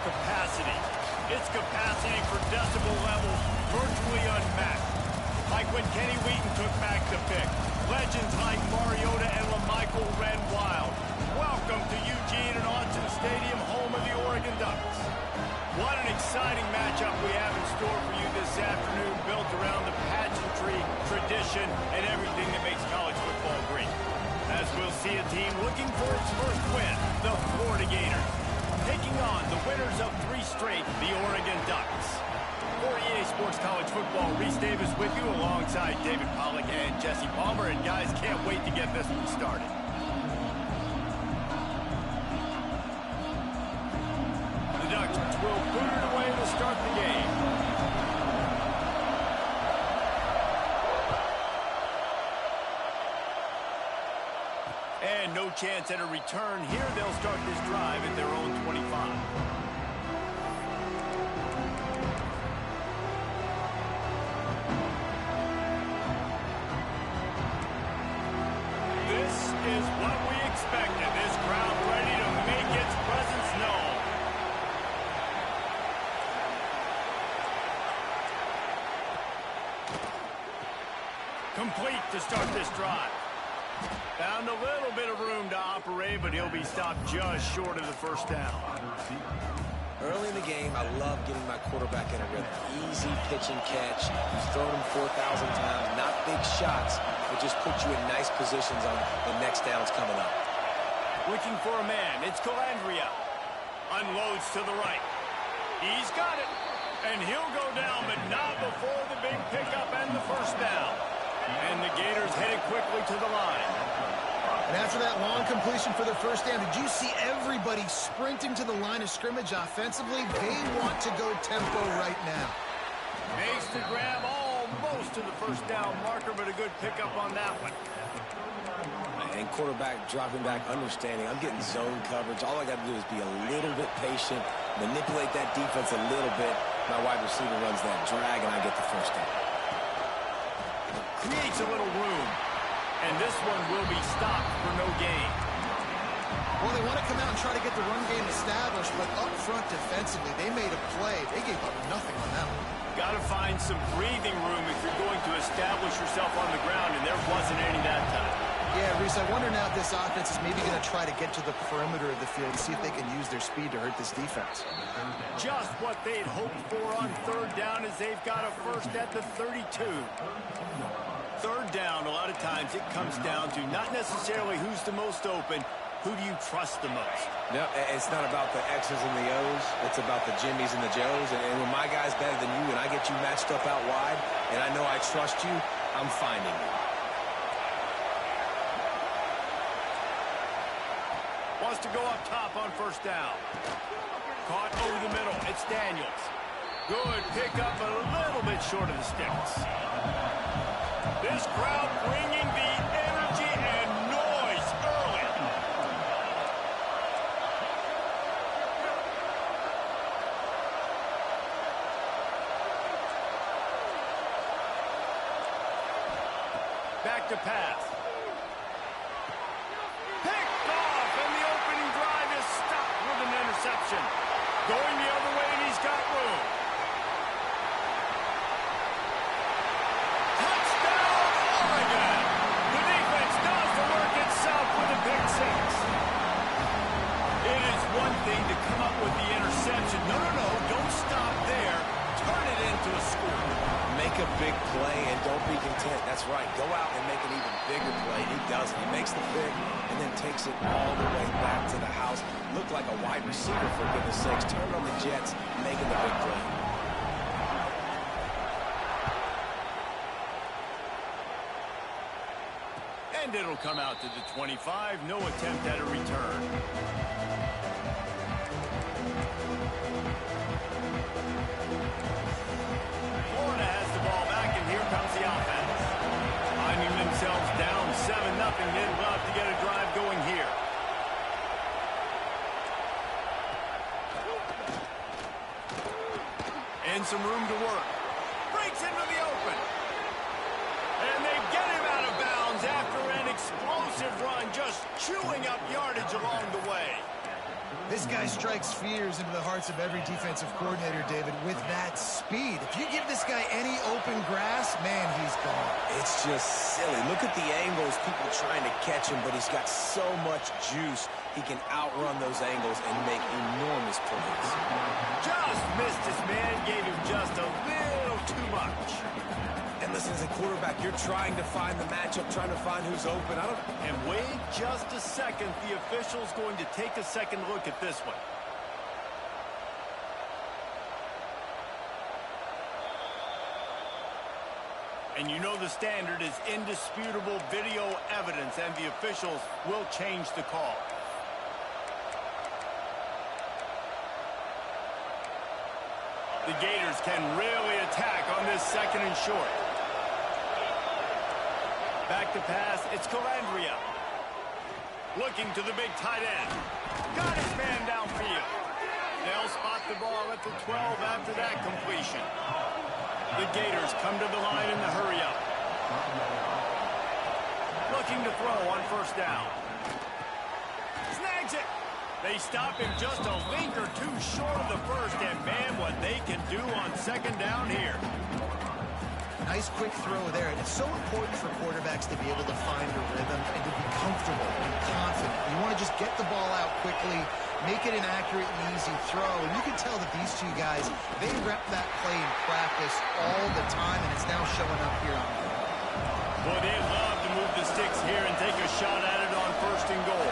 capacity. It's capacity for decibel levels virtually unmatched. Like when Kenny Wheaton took back the pick. Legends like Mariota and LaMichael ran wild. Welcome to Eugene and Autzen Stadium, home of the Oregon Ducks. What an exciting matchup we have in store for you this afternoon, built around the pageantry, tradition, and everything that makes college football great. As we'll see a team looking for its first win, the Florida Gators, taking on the winners of 3 straight, the Oregon Ducks. For EA Sports College Football, Reese Davis with you alongside David Pollack and Jesse Palmer. And guys, can't wait to get this one started. The Ducks will put it away to start the game. And no chance at a return here. They'll start this drive at their own 25. Is what we expected. This crowd ready to make its presence known. Complete to start this drive. Found a little bit of room to operate, but he'll be stopped just short of the first down. Early in the game, I love getting my quarterback in a rhythm. Easy pitch and catch. He's thrown him 4,000 times. Not big shots, but just put you in nice positions on the next downs coming up. Looking for a man. It's Calandria. Unloads to the right. He's got it. And he'll go down, but not before the big pickup and the first down. And the Gators headed quickly to the line. And after that long completion for the first down, did you see everybody sprinting to the line of scrimmage offensively? They want to go tempo right now. Makes the grab almost to the first down marker, but a good pickup on that one. And quarterback dropping back, understanding. I'm getting zone coverage. All I got to do is be a little bit patient, manipulate that defense a little bit. My wide receiver runs that drag, and I get the first down. Creates a little room. And this one will be stopped for no gain. Well, they want to come out and try to get the run game established, but up front defensively, they made a play. They gave up nothing on that one. Got to find some breathing room if you're going to establish yourself on the ground, and there wasn't any that time. Yeah, Reese, I wonder now if this offense is maybe going to try to get to the perimeter of the field and see if they can use their speed to hurt this defense. Just what they'd hoped for on third down, as they've got a first at the 32. Third down, a lot of times it comes down to not necessarily who's the most open, who do you trust the most? No, it's not about the X's and the O's. It's about the Jimmies and the Joes. And when my guy's better than you and I get you matched up out wide and I know I trust you, I'm finding you. Wants to go up top on first down. Caught over the middle. It's Daniels. Good pickup, a little bit short of the sticks. This crowd bringing the energy and noise early. Back to pass. Picked off, and the opening drive is stopped with an interception. Going the other way, and he's got room. To come up with the interception. No, don't stop there. Turn it into a score. Make a big play and don't be content. That's right. Go out and make an even bigger play. He does it. He makes the pick and then takes it all the way back to the house. Looked like a wide receiver, for goodness sakes. Turned on the Jets, making the big play. And it'll come out to the 25. No attempt at a return. Florida has the ball back, and here comes the offense. Finding themselves down 7-0, they'd love to get a drive going here. And some room to work. Breaks into the open. And they get him out of bounds after an explosive run, just chewing up yardage along the way. This guy strikes fears into the hearts of every defensive coordinator, David, with that speed. If you give this guy any open grass, man, he's gone. It's just silly. Look at the angles, people trying to catch him, but he's got so much juice. He can outrun those angles and make enormous plays. Just missed his man, gave him just a little too much. And listen, as a quarterback, you're trying to find the matchup, trying to find who's open. And wait just a second. The official's going to take a second look at this one. And you know the standard is indisputable video evidence, and the officials will change the call. The Gators can really attack on this second and short. Back to pass, it's Calandria. Looking to the big tight end. Got his man downfield. They'll spot the ball at the 12 after that completion. The Gators come to the line in the hurry-up. Looking to throw on first down. Snags it. They stop him just a link or two short of the first, and man, what they can do on second down here. Nice quick throw there. And it's so important for quarterbacks to be able to find a rhythm and to be comfortable and confident. You want to just get the ball out quickly, make it an accurate and easy throw. And you can tell that these two guys, they rep that play in practice all the time, and it's now showing up here on the field. Boy, they love to move the sticks here and take a shot at it on first and goal.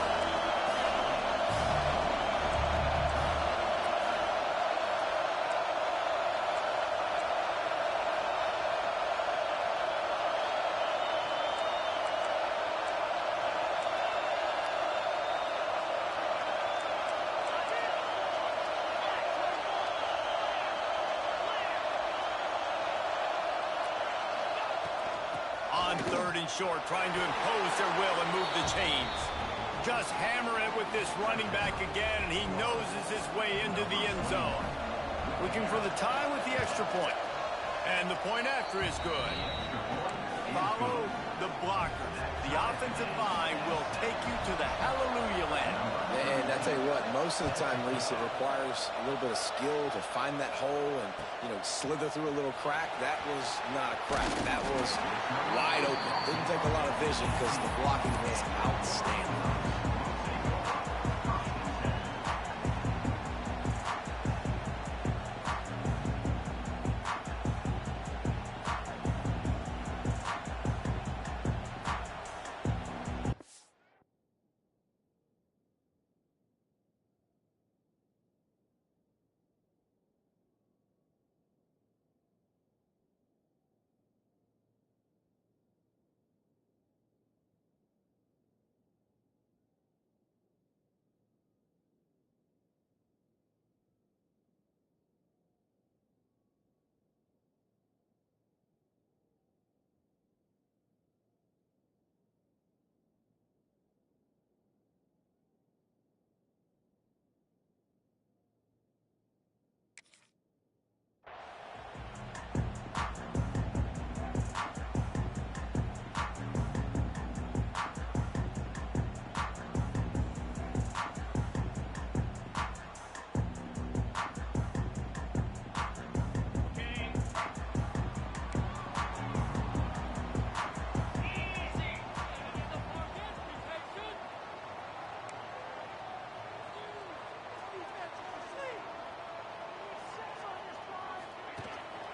On third and short, trying to impose their will and move the chains. Just hammer it with this running back again, and he noses his way into the end zone. Looking for the tie with the extra point. And the point after is good. Follow the blockers. The offensive line will take you to the hallelujah land. And I tell you what, most of the time, Reese, it requires a little bit of skill to find that hole and, slither through a little crack. That was not a crack. That was wide open. Didn't take a lot of vision because the blocking was outstanding.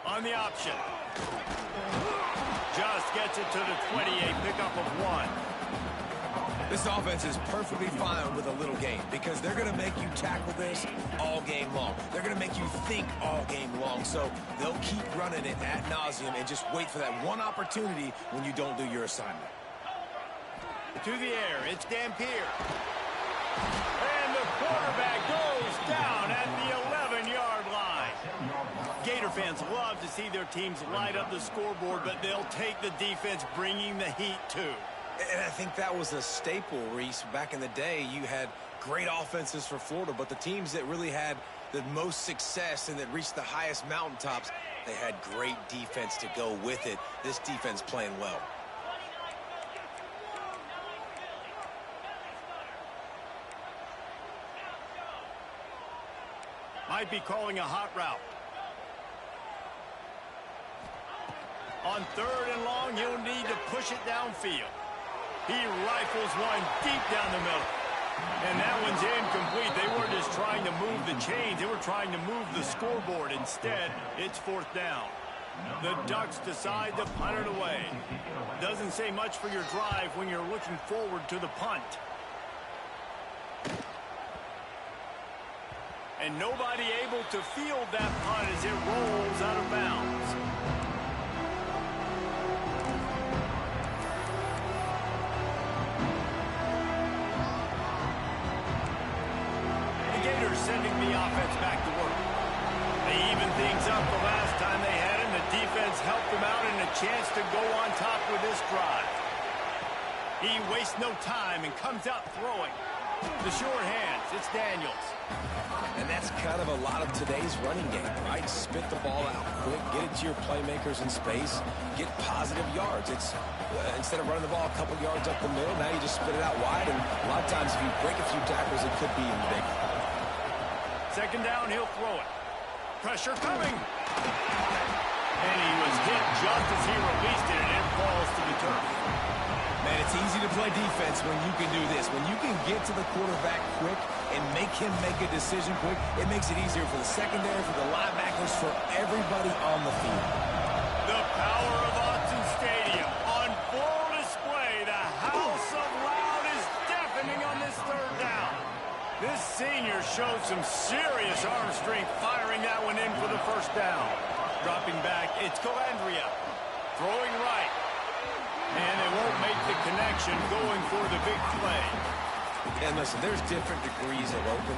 On the option. Just gets it to the 28, pickup of 1. This offense is perfectly fine with a little game because they're going to make you tackle this all game long. They're going to make you think all game long. So they'll keep running it ad nauseum and just wait for that one opportunity when you don't do your assignment. To the air, it's Dampier. And the quarterback goes down at the 11-yard line. Gator fans love to see their teams light up the scoreboard, but they'll take the defense bringing the heat too. And I think that was a staple, Reese. Back in the day, you had great offenses for Florida, but the teams that really had the most success and that reached the highest mountaintops, they had great defense to go with it. This defense playing well. Might be calling a hot route. On 3rd and long, he'll need to push it downfield. He rifles one deep down the middle. And that one's incomplete. They weren't just trying to move the chains. They were trying to move the scoreboard. Instead, it's 4th down. The Ducks decide to punt it away. Doesn't say much for your drive when you're looking forward to the punt. And nobody able to field that punt as it rolls out of bounds. The Gators sending the offense back to work. They even things up the last time they had him. The defense helped them out and a chance to go on top with this drive. He wastes no time and comes out throwing. The short hands, it's Daniels. And that's kind of a lot of today's running game, right? Spit the ball out quick, get it to your playmakers in space, get positive yards. It's instead of running the ball a couple yards up the middle, now you just spit it out wide, and a lot of times if you break a few tackles, it could be even bigger. 2nd down, he'll throw it. Pressure coming. And he was hit just as he released it, and it falls to the turf. Man, it's easy to play defense when you can do this. When you can get to the quarterback quick and make him make a decision quick, it makes it easier for the secondary, for the linebackers, for everybody on the field. The power of Autzen Stadium on full display. The house of loud is deafening on this 3rd down. This senior showed some serious arm strength firing that one in for the 1st down. Dropping back, it's Calandria. Throwing right. And they won't make the connection going for the big play. And listen, there's different degrees of open,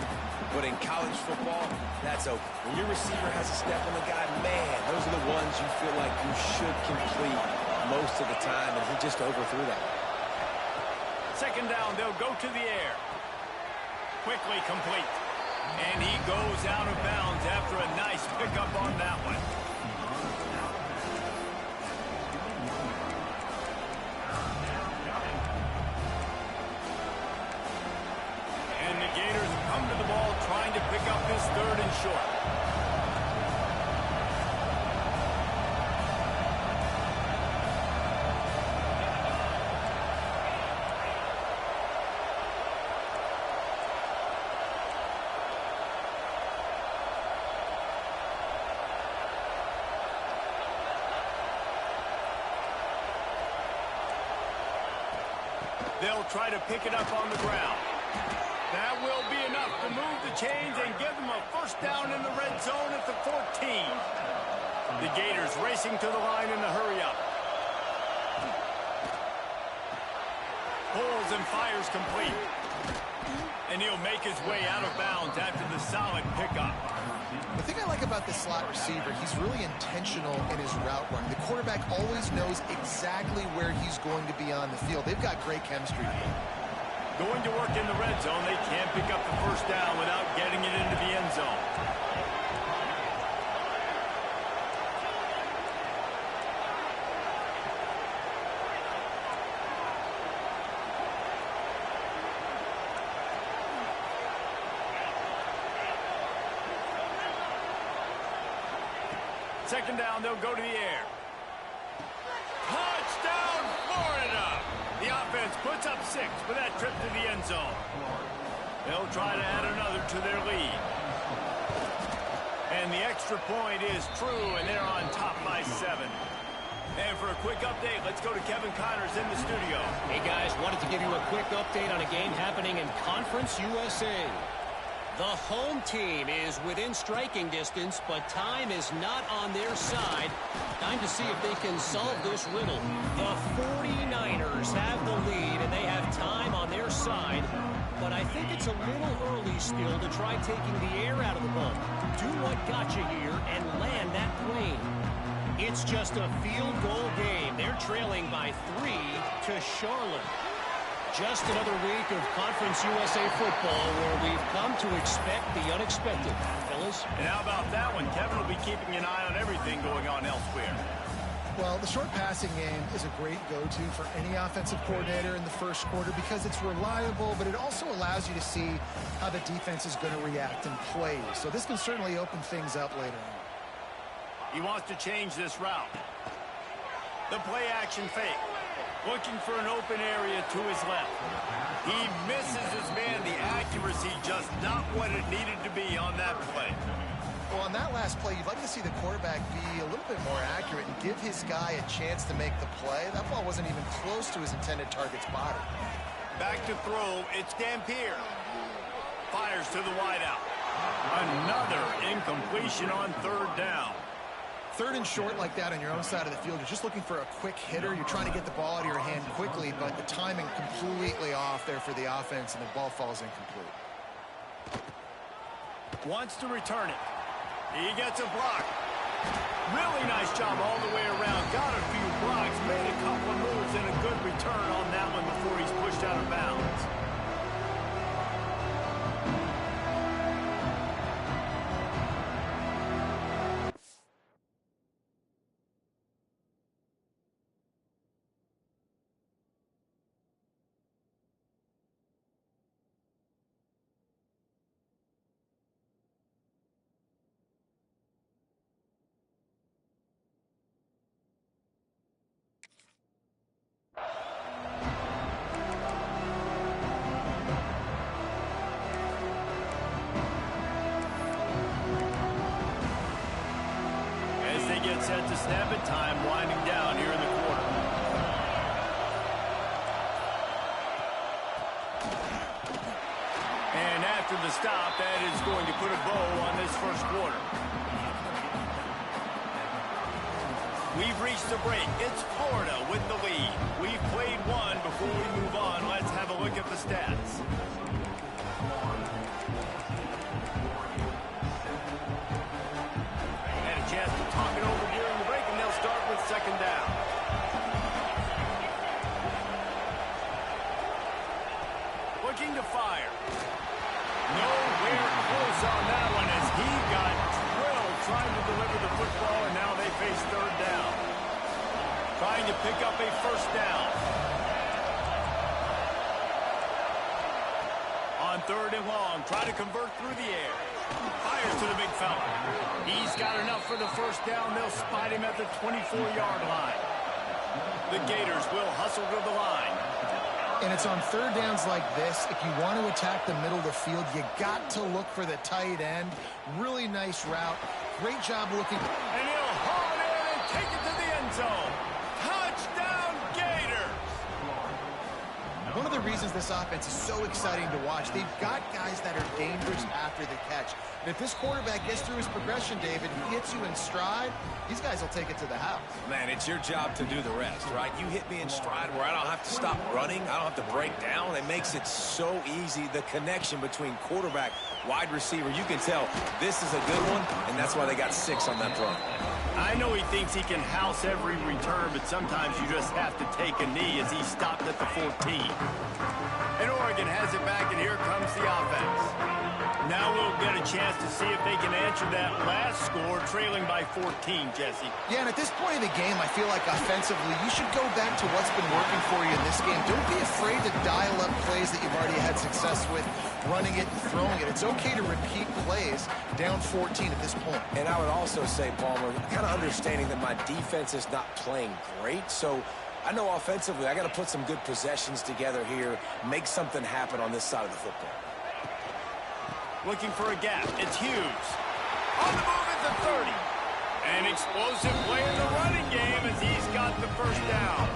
but in college football, that's open. When your receiver has a step on the guy, man, those are the ones you feel like you should complete most of the time, and he just overthrew that. 2nd down, they'll go to the air. Quickly complete. And he goes out of bounds after a nice pickup on that one. Gators come to the ball trying to pick up this 3rd and short. They'll try to pick it up on the ground. That will be enough to move the chains and give them a 1st down in the red zone at the 14. The Gators racing to the line in the hurry-up. Pulls and fires complete. And he'll make his way out of bounds after the solid pickup. The thing I like about this slot receiver, he's really intentional in his route run. The quarterback always knows exactly where he's going to be on the field. They've got great chemistry. Going to work in the red zone. They can't pick up the 1st down without getting it into the end zone. Second down, they'll go to the air. Touchdown, Florida! The offense puts up 6 with that trip to the end zone. They'll try to add another to their lead. And the extra point is true, and they're on top by 7. And for a quick update, let's go to Kevin Connors in the studio. Hey, guys, wanted to give you a quick update on a game happening in Conference USA. The home team is within striking distance, but time is not on their side. Time to see if they can solve this riddle. The 49ers have the lead, and they have time on their side. But I think it's a little early still to try taking the air out of the ball. Do what got you here and land that plane. It's just a field goal game. They're trailing by 3 to Charlotte. Just another week of Conference USA football where we've come to expect the unexpected, fellas. And how about that one? Kevin will be keeping an eye on everything going on elsewhere. Well, the short passing game is a great go-to for any offensive coordinator in the first quarter because it's reliable, but it also allows you to see how the defense is going to react and play. So this can certainly open things up later on. He wants to change this route. The play action fake. Looking for an open area to his left. He misses his man. The accuracy just not what it needed to be on that play. Well, on that last play, you'd like to see the quarterback be a little bit more accurate and give his guy a chance to make the play. That ball wasn't even close to his intended target's body. Back to throw. It's Dampier. Fires to the wideout. Another incompletion on third down. Third and short like that on your own side of the field, you're just looking for a quick hitter. You're trying to get the ball out of your hand quickly, but the timing completely off there for the offense, and the ball falls incomplete. Wants to return it. He gets a block. Really nice job all the way around. Got a few blocks, made a couple of moves, and a good return on that one before he's pushed out of bounds. Set to snap it, time winding down here in the quarter. And after the stop, that is going to put a bow on this first quarter. We've reached the break. It's Florida with the lead. We've played one. Before we move on, let's have a look at the stats. Chance to talk it over during the break, and they'll start with second down. Looking to fire. Nowhere close on that one as he got drilled trying to deliver the football, and now they face third down. Trying to pick up a first down. On third and long, try to convert through the air. Fires to the big fella. He's got enough for the first down. They'll spot him at the 24-yard line. The Gators will hustle to the line. And it's on third downs like this. If you want to attack the middle of the field, you got to look for the tight end. Really nice route. Great job looking. And he'll haul it in and take it to the end zone. Touchdown, Gators! One of the reasons this offense is so exciting to watch, they've got guys that are dangerous after the catch. And if this quarterback gets through his progression, David, he hits you in stride, these guys will take it to the house. Man, it's your job to do the rest, right? You hit me in stride where I don't have to stop running. I don't have to break down. It makes it so easy. The connection between quarterback, wide receiver, you can tell this is a good one, and that's why they got 6 on that play. I know he thinks he can house every return, but sometimes you just have to take a knee as he stopped at the 14. And Oregon has it back, and here comes the offense. Now we'll get a chance to see if they can answer that last score, trailing by 14, Jesse. Yeah, and at this point in the game, I feel like offensively, you should go back to what's been working for you in this game. Don't be afraid to dial up plays that you've already had success with, running it and throwing it. It's okay to repeat plays down 14 at this point. And I would also say, Palmer, kind of understanding that my defense is not playing great, so I know offensively I got to put some good possessions together here, make something happen on this side of the football. Looking for a gap. It's Hughes. On the move at the 30. An explosive play in the running game as he's got the first down.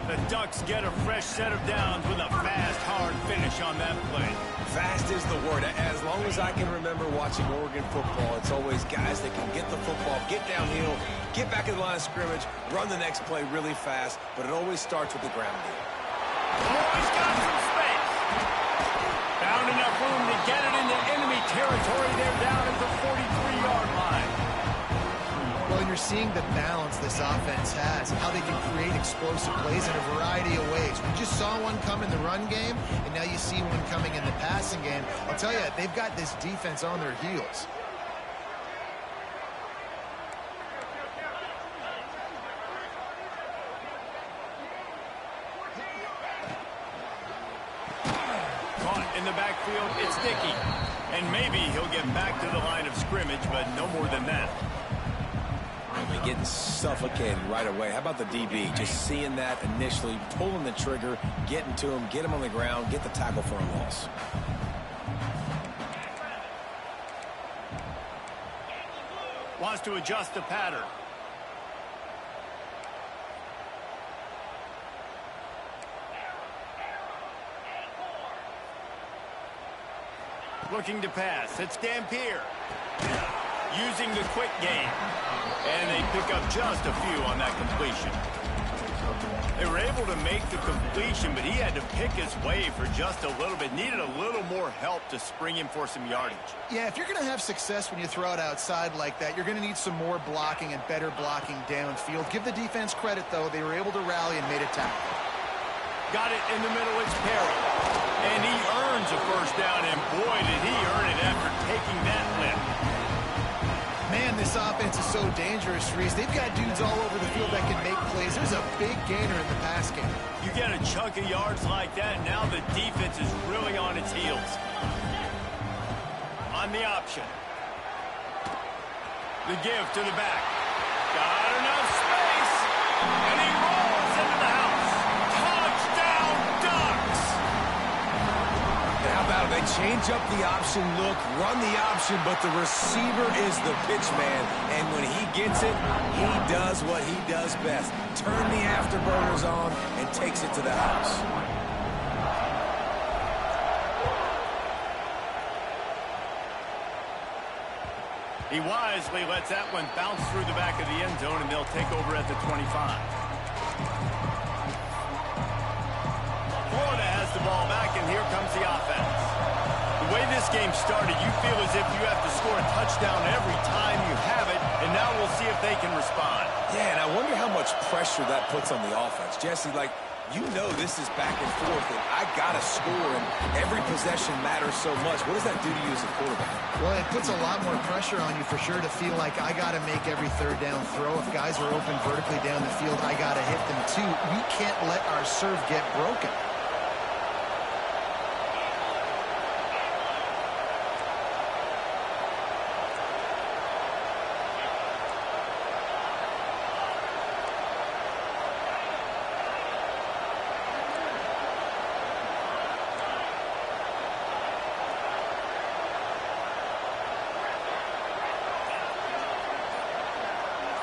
The Ducks get a fresh set of downs with a fast, hard finish on that play. Fast is the word. As long as I can remember watching Oregon football, it's always guys that can get the football, get downhill, get back in the line of scrimmage, run the next play really fast, but it always starts with the ground game. Oh, he's got some space. Found enough room to get it into enemy territory. They're down at the 43-yard line. Well, and you're seeing the balance this offense has, how they can create explosive plays in a variety of ways. We just saw one come in the run game, and now you see one coming in the passing game. I'll tell you, they've got this defense on their heels. in the backfield, it's Dickey. And maybe he'll get back to the line of scrimmage, but no more than that. They're getting suffocated right away. How about the DB? Just seeing that initially, pulling the trigger, getting to him, get him on the ground, get the tackle for a loss. Wants to adjust the pattern. Looking to pass. It's Dampier. Using the quick game. And they pick up just a few on that completion. They were able to make the completion, but he had to pick his way for just a little bit. Needed a little more help to spring him for some yardage. Yeah, if you're going to have success when you throw it outside like that, you're going to need some more blocking and better blocking downfield. Give the defense credit, though. They were able to rally and made a tackle. Got it in the middle. It's Perry. And he earns a first down, and boy, did he earn it after taking that lift. Man, this offense is so dangerous, Reese. They've got dudes all over the field that can make plays. There's a big gainer in the pass game. You get a chunk of yards like that, now the defense is really on its heels. On the option. The give to the back. Got enough space. And he rolls into the house. Touchdown, Ducks! How about they change up the option look, run the option, but the receiver is the pitch man. And when he gets it, he does what he does best. Turn the afterburners on and takes it to the house. He wisely lets that one bounce through the back of the end zone, and they'll take over at the 25. Florida has the ball back, and here comes the offense. The way this game started, you feel as if you have to score a touchdown every time you have it, and now we'll see if they can respond. Yeah, and I wonder how much pressure that puts on the offense. Jesse, like, you know this is back and forth, and I got to score, and every possession matters so much. What does that do to you as a quarterback? Well, it puts a lot more pressure on you for sure to feel like I got to make every third down throw. If guys are open vertically down the field, I got to hit them too. We can't let our serve get broken.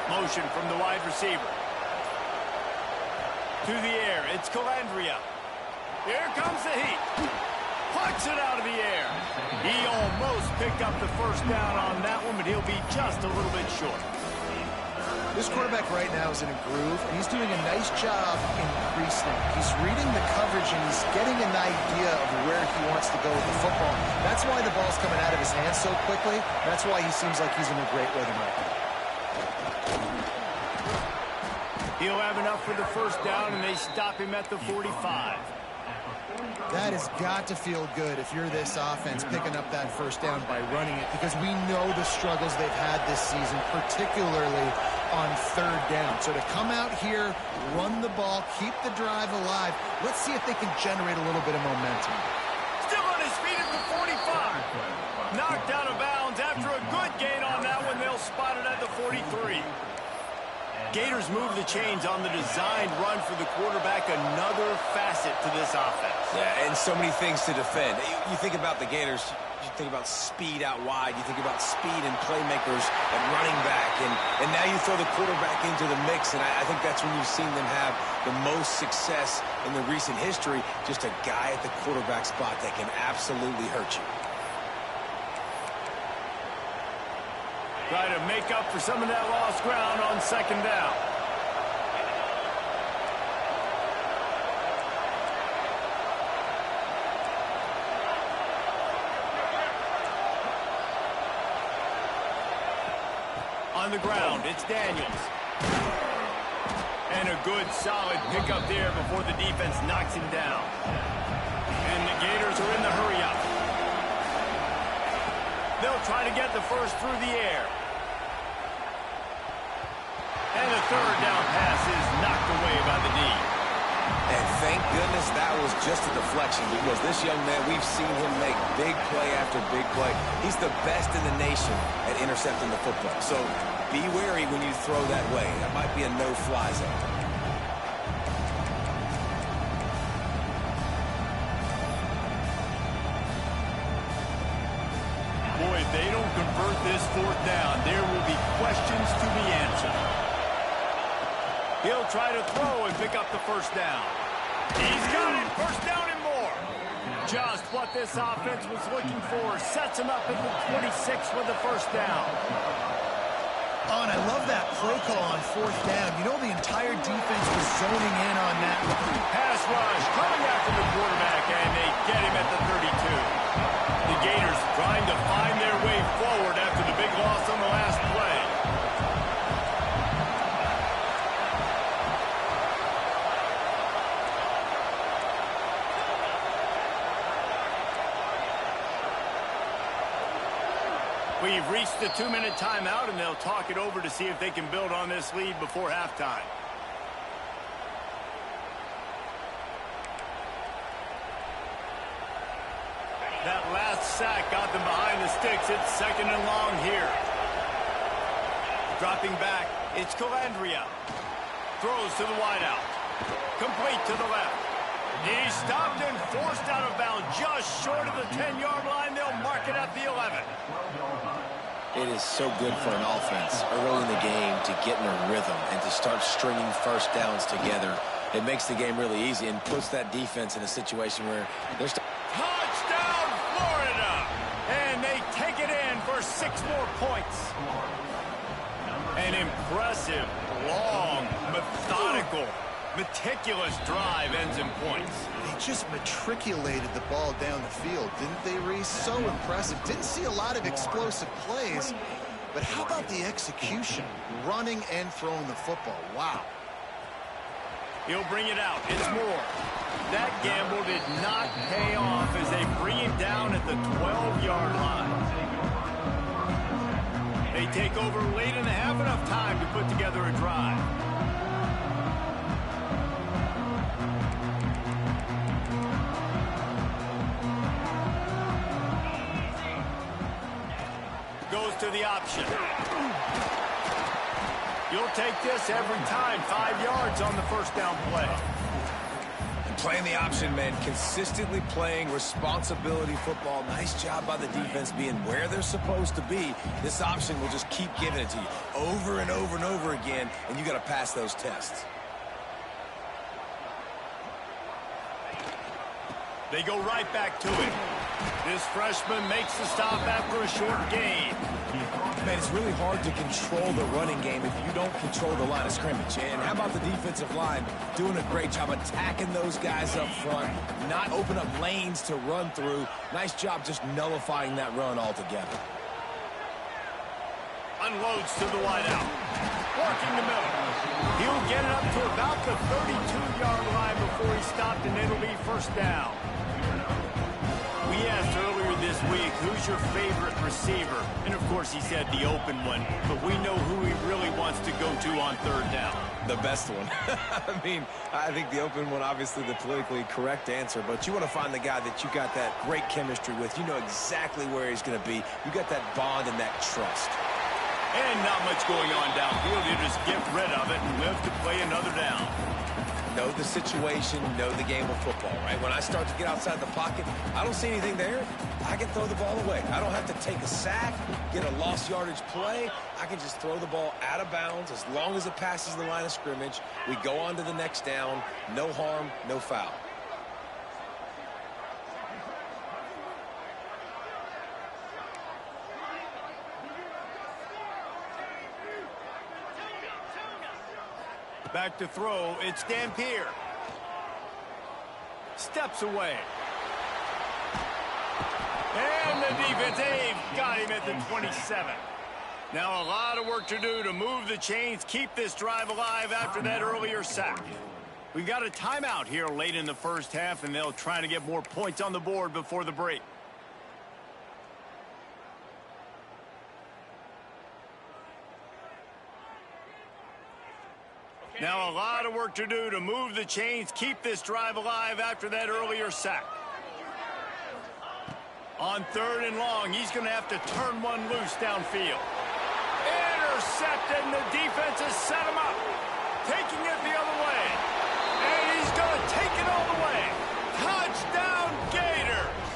Motion from the wide receiver. To the air, it's Calandria. Here comes the heat. Plucks it out of the air. He almost picked up the first down on that one, but he'll be just a little bit short. This quarterback right now is in a groove, and he's doing a nice job increasing. He's reading the coverage, and he's getting an idea of where he wants to go with the football. That's why the ball's coming out of his hands so quickly. That's why he seems like he's in a great rhythm right now. He'll have enough for the first down, and they stop him at the 45. That has got to feel good if you're this offense picking up that first down by running it, because we know the struggles they've had this season, particularly on third down. So to come out here, run the ball, keep the drive alive, let's see if they can generate a little bit of momentum. Still on his feet at the 45. Knocked out of bounds after a good gain on that one. They'll spot it at the 43. Gators move the chains on the designed run for the quarterback, another facet to this offense. Yeah, and so many things to defend. You think about the Gators, you think about speed out wide, you think about speed and playmakers at running back, and now you throw the quarterback into the mix, and I think that's when you've seen them have the most success in the recent history, just a guy at the quarterback spot that can absolutely hurt you. Try to make up for some of that lost ground on second down. On the ground, it's Daniels. And a good, solid pickup there before the defense knocks him down. And the Gators are in the hurry-up. They'll try to get the first through the air. And the third down pass is knocked away by the D. And thank goodness that was just a deflection because this young man, we've seen him make big play after big play. He's the best in the nation at intercepting the football. So be wary when you throw that way. That might be a no-fly zone. Boy, if they don't convert this fourth down, there will be questions to be answered. He'll try to throw and pick up the first down. He's got it. First down and more. Just what this offense was looking for. Sets him up at the 26 with the first down. Oh, and I love that play call on fourth down. You know, the entire defense was zoning in on that. Pass rush coming after the quarterback, and they get him at the 32. The Gators trying to find their way forward after the big loss on the last play. We've reached the 2-minute timeout, and they'll talk it over to see if they can build on this lead before halftime. That last sack got them behind the sticks. It's second and long here. Dropping back, it's Calandria. Throws to the wideout. Complete to the left. He's stopped and forced out of bounds just short of the 10-yard line. They'll mark it at the 11. It is so good for an offense early in the game to get in a rhythm and to start stringing first downs together. It makes the game really easy and puts that defense in a situation where they're touchdown, Florida! And they take it in for 6 more points. An impressive, long, methodical, meticulous drive ends in points. They just matriculated the ball down the field, didn't they, Reese? So impressive. Didn't see a lot of explosive plays, but how about the execution? Running and throwing the football. Wow. He'll bring it out. It's Moore. That gamble did not pay off as they bring him down at the 12-yard line. They take over late and have enough time to put together a drive. Goes to the option. You'll take this every time. 5 yards on the first down play. playing the option, man. Consistently playing responsibility football. Nice job by the defense being where they're supposed to be. This option will just keep giving it to you over and over and over again, and you got to pass those tests. They go right back to it. This freshman makes the stop after a short gain. Man, it's really hard to control the running game if you don't control the line of scrimmage. And how about the defensive line doing a great job attacking those guys up front, not open up lanes to run through. Nice job just nullifying that run altogether. Unloads to the wideout. Working the middle. He'll get it up to about the 32-yard line before he stopped, and it'll be first down. We asked earlier this week, who's your favorite receiver? And, of course, he said the open one. But we know who he really wants to go to on third down. The best one. I mean, I think the open one, obviously the politically correct answer. But you want to find the guy that you got that great chemistry with. You know exactly where he's going to be. You got that bond and that trust. And not much going on downfield. You just get rid of it and live to play another down. Know the situation, know the game of football, right? When I start to get outside the pocket, I don't see anything there. I can throw the ball away. I don't have to take a sack, get a lost yardage play. I can just throw the ball out of bounds as long as it passes the line of scrimmage. We go on to the next down. No harm, no foul. Back to throw, it's Dampier. Steps away. And the defense, they've got him at the 27. Now a lot of work to do to move the chains, keep this drive alive after that earlier sack. We've got a timeout here late in the first half, and they'll try to get more points on the board before the break. Now a a lot of work to do to move the chains, keep this drive alive after that earlier sack. On 3rd and long, he's going to have to turn one loose downfield. Intercepted, and the defense has set him up. Taking it the other way. And he's going to take it all the way. Touchdown, Gators!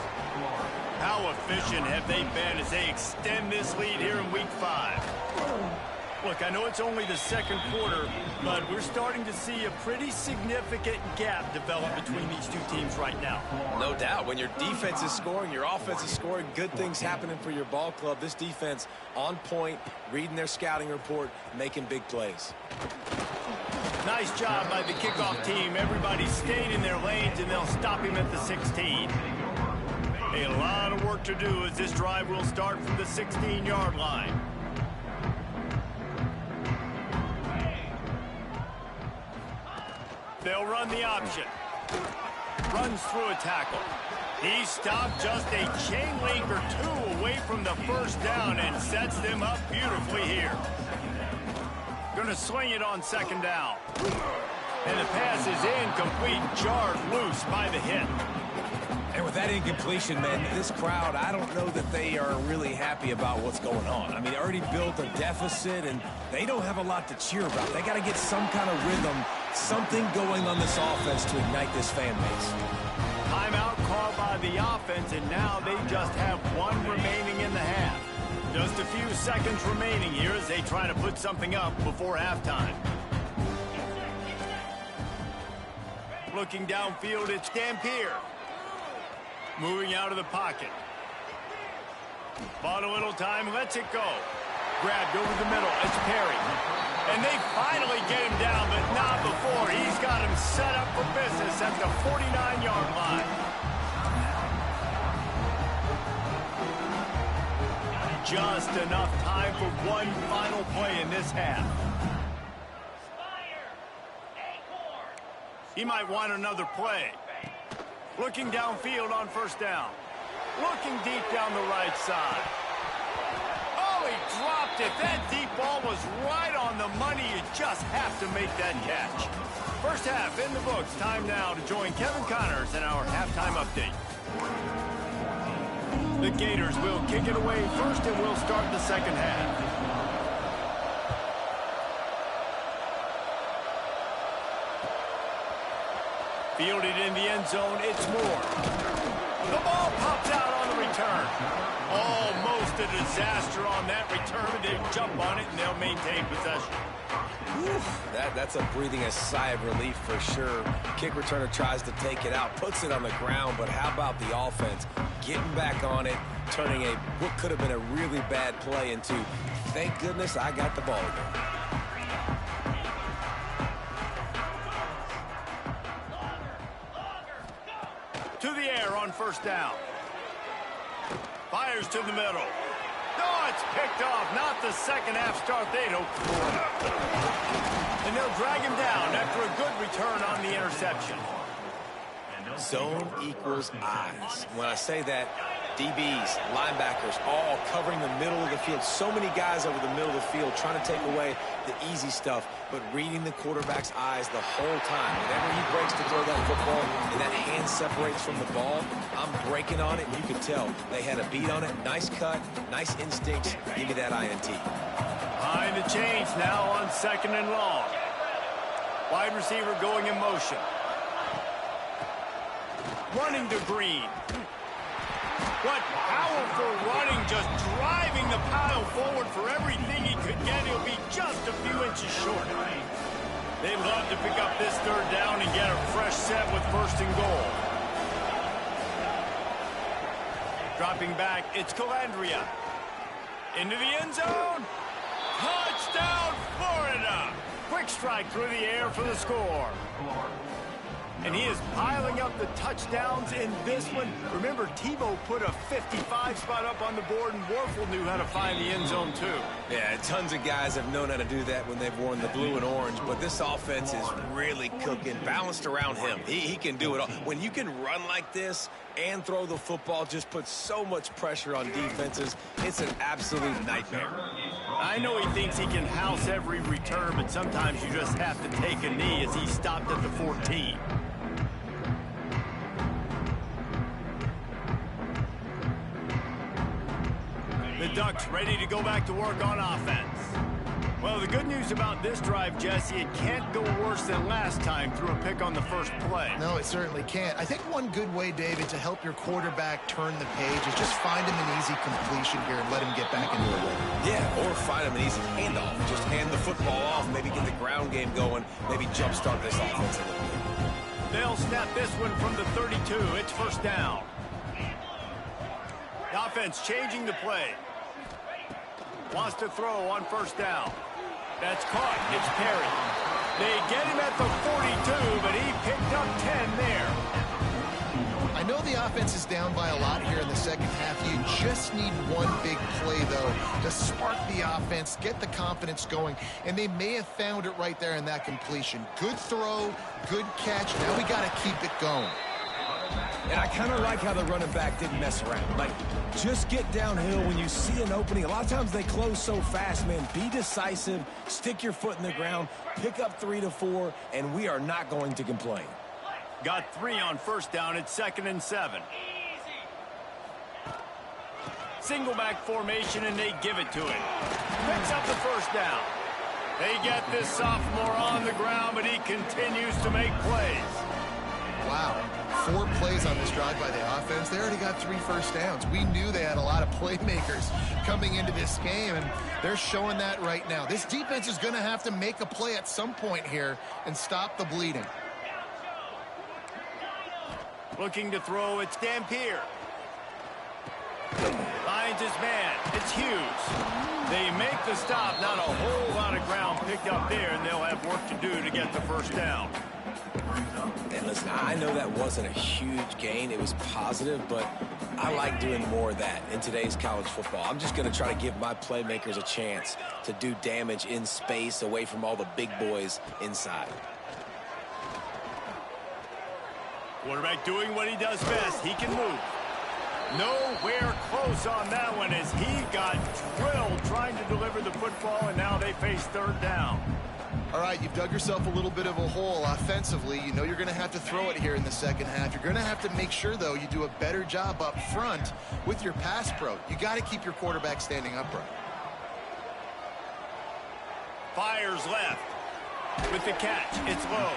How efficient have they been as they extend this lead here in Week 5? Look, I know it's only the second quarter, but we're starting to see a pretty significant gap develop between these two teams right now. No doubt. When your defense is scoring, your offense is scoring, good things happening for your ball club. This defense on point, reading their scouting report, making big plays. Nice job by the kickoff team. Everybody stayed in their lanes, and they'll stop him at the 16. A lot of work to do as this drive will start from the 16-yard line. They'll run the option. Runs through a tackle. He stopped just a chain link or two away from the first down and sets them up beautifully here. Going to swing it on 2nd down. And the pass is incomplete, jarred loose by the hit. And with that incompletion, man, this crowd, I don't know that they are really happy about what's going on. I mean, they already built a deficit, and they don't have a lot to cheer about. They got to get some kind of rhythm, something going on this offense to ignite this fan base. Timeout called by the offense, and now they just have one remaining in the half. Just a few seconds remaining here as they try to put something up before halftime. Looking downfield, it's Dampier. Moving out of the pocket. Bought a little time, lets it go. Grabbed over the middle, it's Perry. And they finally get him down, but not before. He's got him set up for business at the 49-yard line. Just enough time for one final play in this half. He might want another play. Looking downfield on 1st down. Looking deep down the right side. Oh, he dropped it. That deep ball was right on the money. You just have to make that catch. First half in the books. Time now to join Kevin Connors in our halftime update. The Gators will kick it away first, and we'll start the second half. Fielded in the end zone, it's Moore. The ball pops out on the return. Almost a disaster on that return. They jump on it, and they'll maintain possession. That's a breathing a sigh of relief for sure. Kick returner tries to take it out, puts it on the ground, but how about the offense getting back on it, turning what could have been a really bad play into, thank goodness I got the ball again. To the air on 1st down. Fires to the middle. No, it's picked off. Not the second half start they'd hoped for. And they'll drag him down after a good return on the interception. Zone equals eyes. When I say that, DBs, linebackers, all covering the middle of the field. So many guys over the middle of the field trying to take away the easy stuff, but reading the quarterback's eyes the whole time. Whenever he breaks to throw that football and that hand separates from the ball, I'm breaking on it, and you can tell they had a beat on it. Nice cut, nice instincts. Give me that INT. Behind the chains now on 2nd and long. Wide receiver going in motion. Running to Green. What powerful running, just driving the pile forward for everything he could get. He'll be just a few inches short. They'd love to pick up this 3rd down and get a fresh set with 1st and goal. Dropping back, it's Calandria. Into the end zone. Touchdown, Florida. Quick strike through the air for the score. And he is piling up the touchdowns in this one. Remember, Tebow put a 55 spot up on the board, and Warfel knew how to find the end zone, too. Yeah, tons of guys have known how to do that when they've worn the blue and orange, but this offense is really cooking, balanced around him. He can do it all. When you can run like this and throw the football, just put so much pressure on defenses, it's an absolute nightmare. I know he thinks he can house every return, but sometimes you just have to take a knee as he stopped at the 14. The Ducks ready to go back to work on offense. Well, the good news about this drive, Jesse, it can't go worse than last time through a pick on the first play. No, it certainly can't. I think one good way, David, to help your quarterback turn the page is just find him an easy completion here and let him get back into a rhythm. Yeah, or find him an easy handoff. Just hand the football off, maybe get the ground game going, maybe jumpstart this offense a little bit. They'll snap this one from the 32. It's first down. The offense changing the play. Wants to throw on first down. That's caught. It's Perry. They get him at the 42, but he picked up 10 there. I know the offense is down by a lot here in the second half. You just need one big play, though, to spark the offense, get the confidence going, and they may have found it right there in that completion. Good throw, good catch. Now we got to keep it going. And I kind of like how the running back didn't mess around. Like, just get downhill when you see an opening. A lot of times they close so fast, man. Be decisive, stick your foot in the ground, pick up 3 to 4, and we are not going to complain. Got 3 on first down. It's 2nd and 7. Single back formation, and they give it to him. Picks up the first down. They get this sophomore on the ground, but he continues to make plays. Wow. 4 plays on this drive by the offense. They already got 3 first downs. We knew they had a lot of playmakers coming into this game, and they're showing that right now. This defense is going to have to make a play at some point here and stop the bleeding. Looking to throw, it's Dampier. Finds his man. It's Hughes. They make the stop. Not a whole lot of ground picked up there, and they'll have work to do to get the first down. And listen, I know that wasn't a huge gain. It was positive, but I like doing more of that in today's college football. I'm just going to try to give my playmakers a chance to do damage in space away from all the big boys inside. Quarterback doing what he does best. He can move. Nowhere close on that one as he got drilled trying to deliver the football, and now they face 3rd down. All right, you've dug yourself a little bit of a hole offensively. You know you're going to have to throw it here in the second half. You're going to have to make sure, though, you do a better job up front with your pass pro. You got to keep your quarterback standing upright. Fires left with the catch. It's low.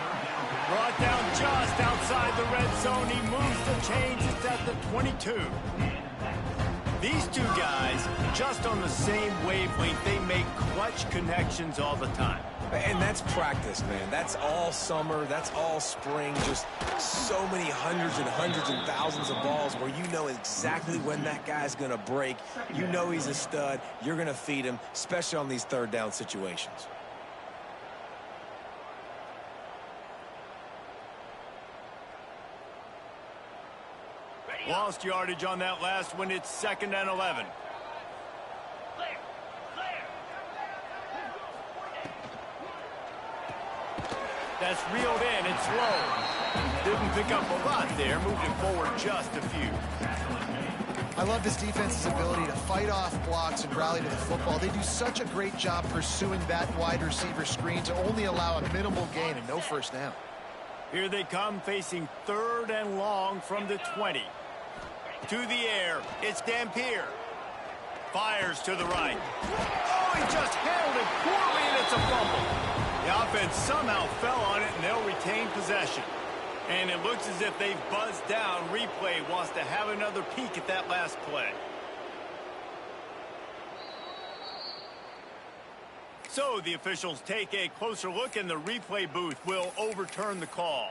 Brought down just outside the red zone. He moves the chains. It's at the 22. These two guys, just on the same wavelength, they make clutch connections all the time. And that's practice, man. That's all summer. That's all spring. Just so many hundreds and thousands of balls where you know exactly when that guy's going to break. You know he's a stud. You're going to feed him, especially on these 3rd down situations. Lost yardage on that last one. It's 2nd and 11. That's reeled in. It's low. Didn't pick up a lot there. Moved it forward just a few. I love this defense's ability to fight off blocks and rally to the football. They do such a great job pursuing that wide receiver screen to only allow a minimal gain and no first down. Here they come, facing 3rd and long from the 20. To the air, it's Dampier. Fires to the right. Oh, he just handled it poorly, and it's a fumble. The offense somehow fell on it, and they'll retain possession. And it looks as if they've buzzed down. Replay wants to have another peek at that last play. So the officials take a closer look, and the replay booth will overturn the call.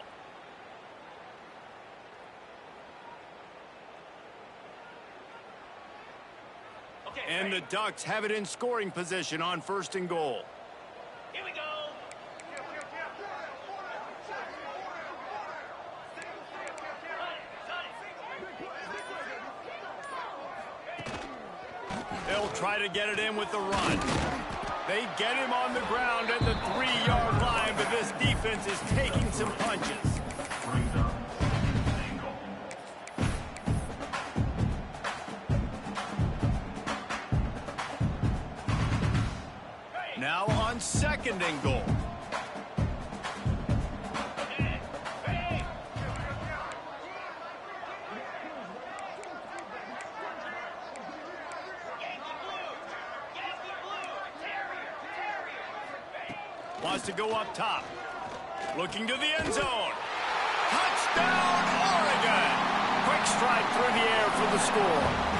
And the Ducks have it in scoring position on 1st and goal. Here we go. They'll try to get it in with the run. They get him on the ground at the 3-yard line, but this defense is taking some punches. second and goal. Wants to go up top. Looking to the end zone. Touchdown, Oregon! Quick strike through the air for the score.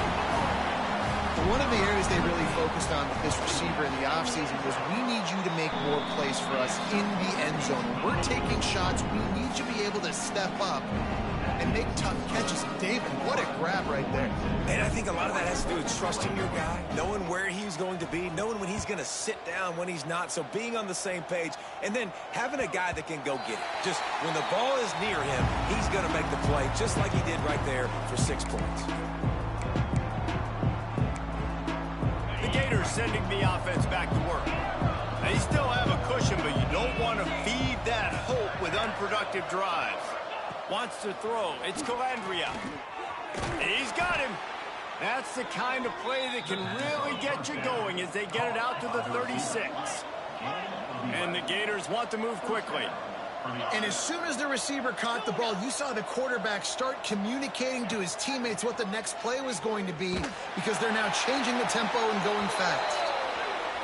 One of the areas they really focused on with this receiver in the offseason was we need you to make more plays for us in the end zone. When we're taking shots, we need you to be able to step up and make tough catches. David, what a grab right there. And I think a lot of that has to do with trusting your guy, knowing where he's going to be, knowing when he's going to sit down, when he's not. So being on the same page, and then having a guy that can go get it. Just when the ball is near him, he's going to make the play, just like he did right there for 6 points. The Gators sending the offense back to work. They still have a cushion, but you don't want to feed that hope with unproductive drives. Wants to throw. It's Calandria. He's got him. That's the kind of play that can really get you going as they get it out to the 36. And the Gators want to move quickly. And as soon as the receiver caught the ball, you saw the quarterback start communicating to his teammates what the next play was going to be because they're now changing the tempo and going fast.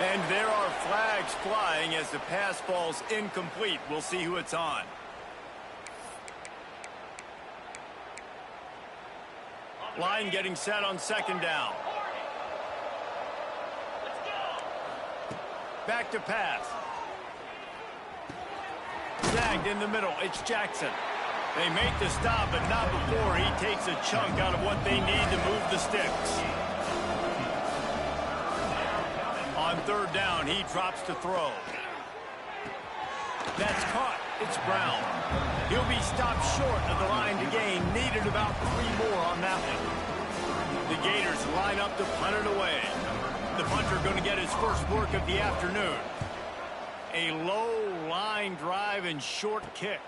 And there are flags flying as the pass falls incomplete. We'll see who it's on. Line getting set on second down. Back to pass. Snagged in the middle. It's Jackson. They make the stop, but not before he takes a chunk out of what they need to move the sticks. On third down, he drops to throw. That's caught. It's Brown. He'll be stopped short of the line to gain. Needed about 3 more on that one. The Gators line up to punt it away. The punter going to get his first work of the afternoon. A low line drive and short kick.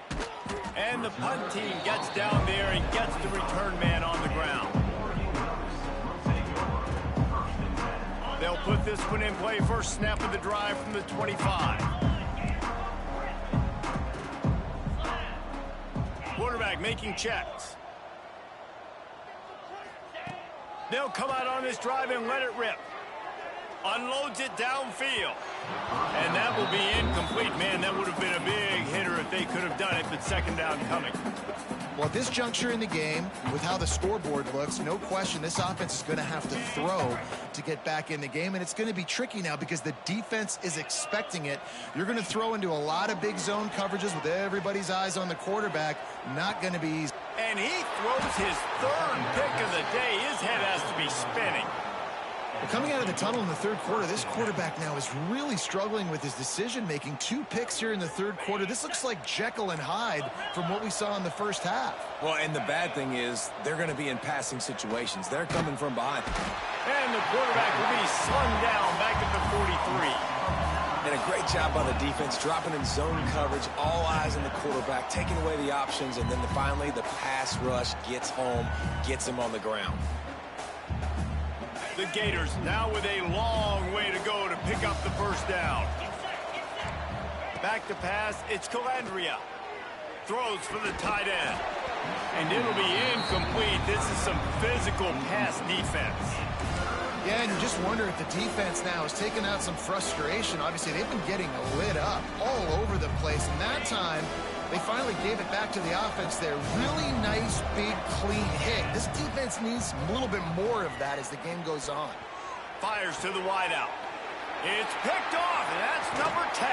And the punt team gets down there and gets the return man on the ground. They'll put this one in play. First snap of the drive from the 25. Quarterback making checks. They'll come out on this drive and let it rip. Unloads it downfield. And that will be incomplete. Man, that would have been a big hitter if they could have done it, but second down coming. Well, at this juncture in the game, with how the scoreboard looks, no question this offense is going to have to throw to get back in the game, and it's going to be tricky now because the defense is expecting it. You're going to throw into a lot of big zone coverages with everybody's eyes on the quarterback. Not going to be easy. And he throws his third pick of the day. His head has to be spinning. Well, coming out of the tunnel in the third quarter, this quarterback now is really struggling with his decision-making. 2 picks here in the third quarter. This looks like Jekyll and Hyde from what we saw in the first half. Well, and the bad thing is they're going to be in passing situations. They're coming from behind. And the quarterback will be slung down back at the 43. And a great job by the defense, dropping in zone coverage, all eyes on the quarterback, taking away the options, and then finally the pass rush gets home, gets him on the ground. The Gators now with a long way to go to pick up the first down. Back to pass, it's Calandria. Throws for the tight end. And it'll be incomplete. This is some physical pass defense. Yeah, and you just wonder if the defense now has taken out some frustration. Obviously, they've been getting lit up all over the place. And that time, they finally gave it back to the offense there. Really nice, big, clean hit. This defense needs a little bit more of that as the game goes on. Fires to the wideout. It's picked off, and that's number 10.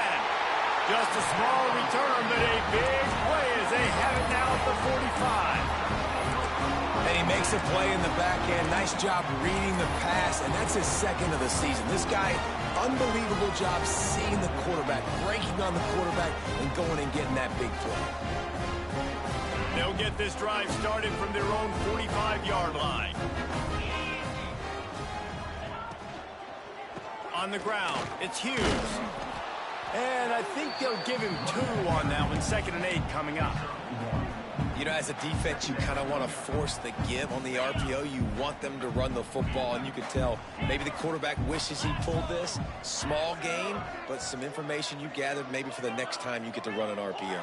Just a small return, but a big play as they have it now at the 45. And he makes a play in the back end. Nice job reading the pass, and that's his second of the season. This guy, unbelievable job seeing the quarterback, breaking on the quarterback, and going and getting that big play. They'll get this drive started from their own 45-yard line. On the ground, it's Hughes. And I think they'll give him 2 on that one. 2nd and 8 coming up. You know, as a defense, you kind of want to force the give on the RPO. You want them to run the football, and you can tell maybe the quarterback wishes he pulled this. Small gain, but some information you gathered maybe for the next time you get to run an RPO.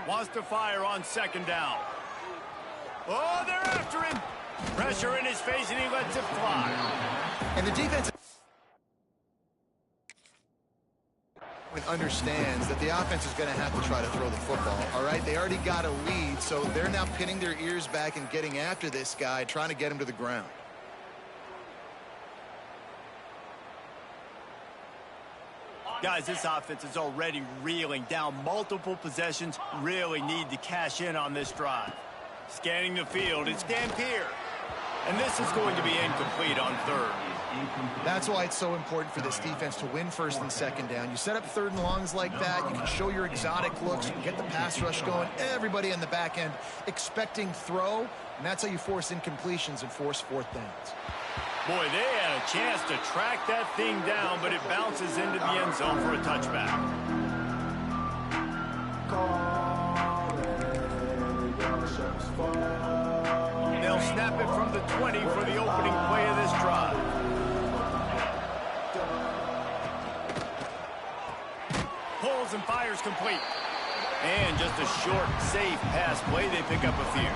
Wants to fire on second down. Oh, they're after him. Pressure in his face, and he lets it fly. And the defense understands that the offense is going to have to try to throw the football, all right? They already got a lead, so they're now pinning their ears back and getting after this guy, trying to get him to the ground. Guys, this offense is already reeling down multiple possessions. Really need to cash in on this drive. Scanning the field, it's Dampier. And this is going to be incomplete on third. That's why it's so important for this defense to win first and second down. You set up third and longs like that, you can show your exotic looks, you can get the pass rush going, everybody in the back end expecting throw, and that's how you force incompletions and force fourth downs. Boy, they had a chance to track that thing down, but it bounces into the end zone for a touchback. They'll snap it from the 20 for the opening play of this drive. Pulls and fires complete. And just a short, safe pass play. They pick up a few.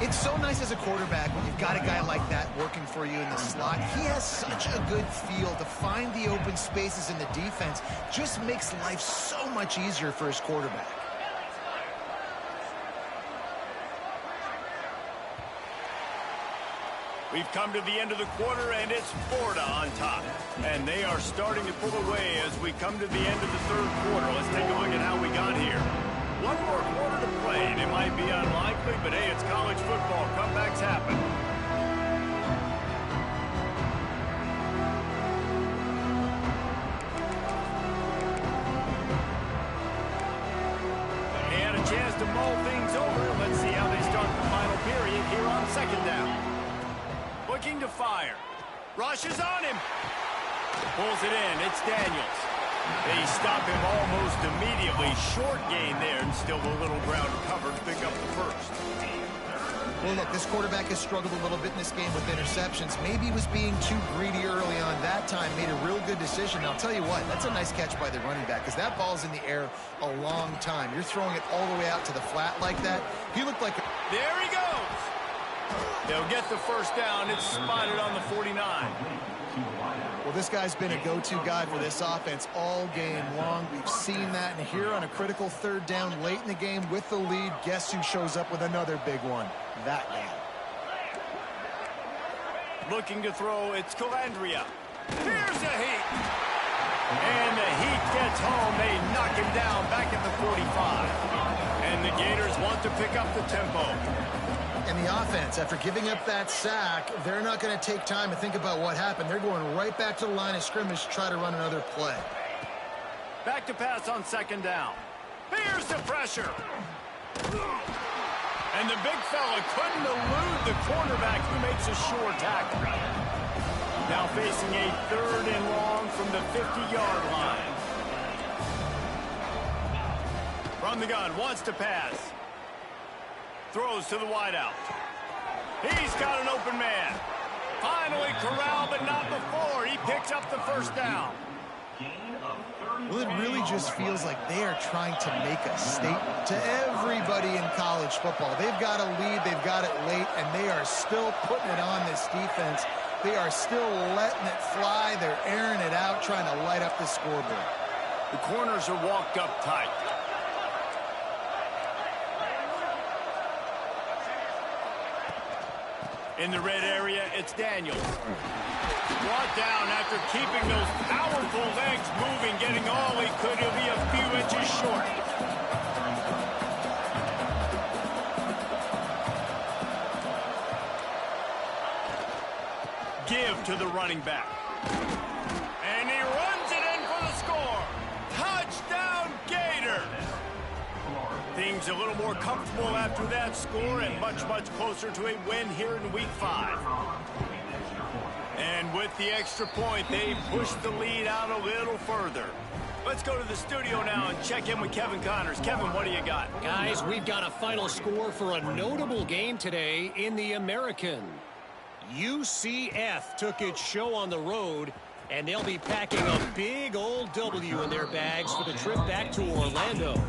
It's so nice as a quarterback when you've got a guy like that working for you in the slot. He has such a good feel to find the open spaces in the defense. Just makes life so much easier for his quarterback. We've come to the end of the quarter, and it's Florida on top. And they are starting to pull away as we come to the end of the third quarter. Let's take a look at how we got here. One more quarter to play, and it might be unlikely, but hey, it's college football. Comebacks happen. And a chance to mull things over. Let's see how they start the final period here on second down. Looking to fire. Rushes on him. Pulls it in. It's Daniels. They stop him almost immediately. Short gain there, and still a little ground covered to pick up the first. Well, look, this quarterback has struggled a little bit in this game with interceptions. Maybe he was being too greedy early on. That time made a real good decision. Now, I'll tell you what, that's a nice catch by the running back, because that ball's in the air a long time. You're throwing it all the way out to the flat like that. He looked like... There he goes! They'll get the first down. It's spotted on the 49. Well, this guy's been a go-to guy for this offense all game long. We've seen that, and here on a critical third down late in the game with the lead, guess who shows up with another big one? That guy. Looking to throw, it's Calandria. Here's the heat. And the heat gets home. They knock him down back at the 45. And the Gators want to pick up the tempo. And the offense, after giving up that sack, they're not going to take time to think about what happened. They're going right back to the line of scrimmage to try to run another play. Back to pass on second down. Here's the pressure. And the big fella couldn't elude the cornerback who makes a sure tackle. Now facing a third and long from the 50-yard line. From the gun, wants to pass. Throws to the wideout. He's got an open man. Finally corralled, but not before. He picks up the first down. Well, it really just feels like they are trying to make a statement to everybody in college football. They've got a lead, they've got it late, and they are still putting it on this defense. They are still letting it fly. They're airing it out, trying to light up the scoreboard. The corners are walked up tight. In the red area, it's Daniels. Brought down after keeping those powerful legs moving, getting all he could. He'll be a few inches short. Give to the running back. And he runs it in for the score. Touchdown! Seems a little more comfortable after that score and much, much closer to a win here in Week 5. And with the extra point, they pushed the lead out a little further. Let's go to the studio now and check in with Kevin Connors. Kevin, what do you got? Guys, we've got a final score for a notable game today in the American. UCF took its show on the road, and they'll be packing a big old W in their bags for the trip back to Orlando.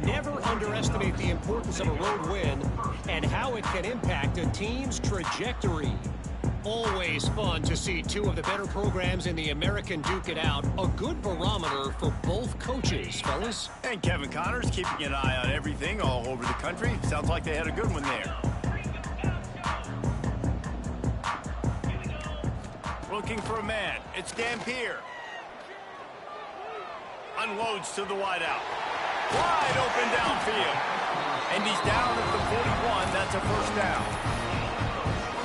Never underestimate the importance of a road win and how it can impact a team's trajectory. Always fun to see two of the better programs in the American duke it out. A good barometer for both coaches, fellas. And Kevin Connors keeping an eye on everything all over the country. Sounds like they had a good one there. Looking for a man. It's Dampier. Unloads to the wideout. Wide open downfield. And he's down at the 41. That's a first down.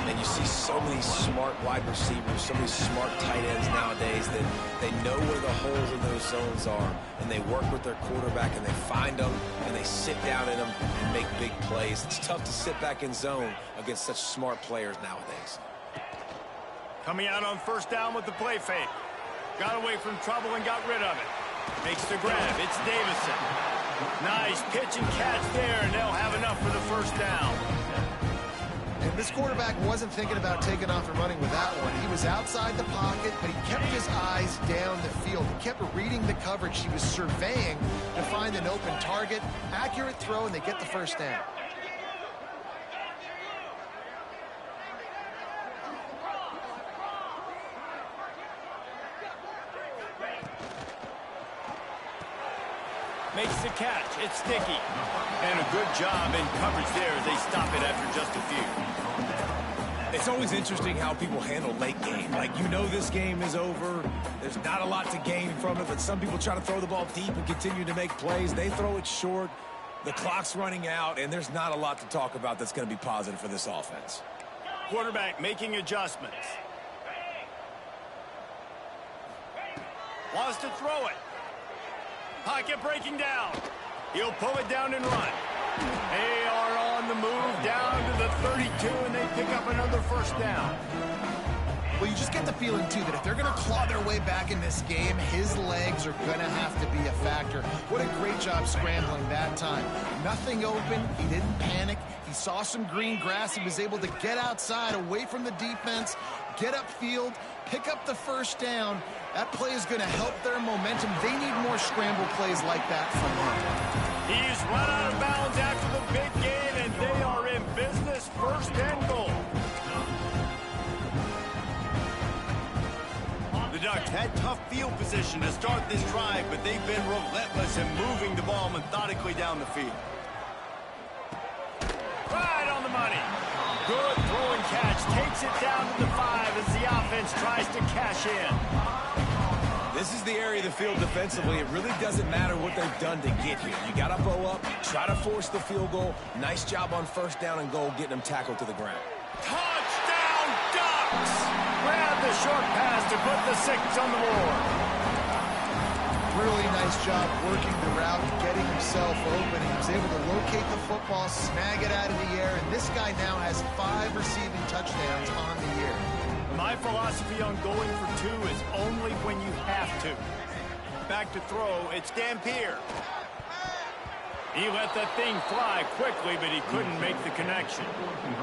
And you see so many smart wide receivers, so many smart tight ends nowadays that they know where the holes in those zones are, and they work with their quarterback, and they find them, and they sit down in them and make big plays. It's tough to sit back in zone against such smart players nowadays. Coming out on first down with the play fake. Got away from trouble and got rid of it. Makes the grab. It's Davison. Nice pitch and catch there, and they'll have enough for the first down. And this quarterback wasn't thinking about taking off and running with that one. He was outside the pocket, but he kept his eyes down the field. He kept reading the coverage. He was surveying to find an open target. Accurate throw, and they get the first down. Makes the catch. It's sticky. And a good job in coverage there as they stop it after just a few. It's always interesting how people handle late game. Like, you know this game is over. There's not a lot to gain from it, but some people try to throw the ball deep and continue to make plays. They throw it short. The clock's running out, and there's not a lot to talk about that's going to be positive for this offense. Quarterback making adjustments. Wants to throw it. Pocket breaking down. He'll pull it down and run. They are on the move down to the 32, and they pick up another first down. Well, you just get the feeling, too, that if they're going to claw their way back in this game, his legs are going to have to be a factor. What a great job scrambling that time. Nothing open. He didn't panic. He saw some green grass. He was able to get outside, away from the defense, get upfield, pick up the first down. That play is going to help their momentum. They need more scramble plays like that from him. He's run out of bounds after the big gain, and they are in business, first and goal. The Ducks had tough field position to start this drive, but they've been relentless in moving the ball methodically down the field. Right on the money. Good throw and catch. Takes it down to the 5 as the offense tries to cash in. This is the area of the field defensively. It really doesn't matter what they've done to get here. You got to bow up, try to force the field goal. Nice job on first down and goal, getting them tackled to the ground. Touchdown, Ducks! Grab the short pass to put the 6 on the board. Really nice job working the route, getting himself open. He was able to locate the football, snag it out of the air, and this guy now has 5 receiving touchdowns on the year. My philosophy on going for 2 is only when you have to. Back to throw, it's Dampier. He let that thing fly quickly, but he couldn't make the connection.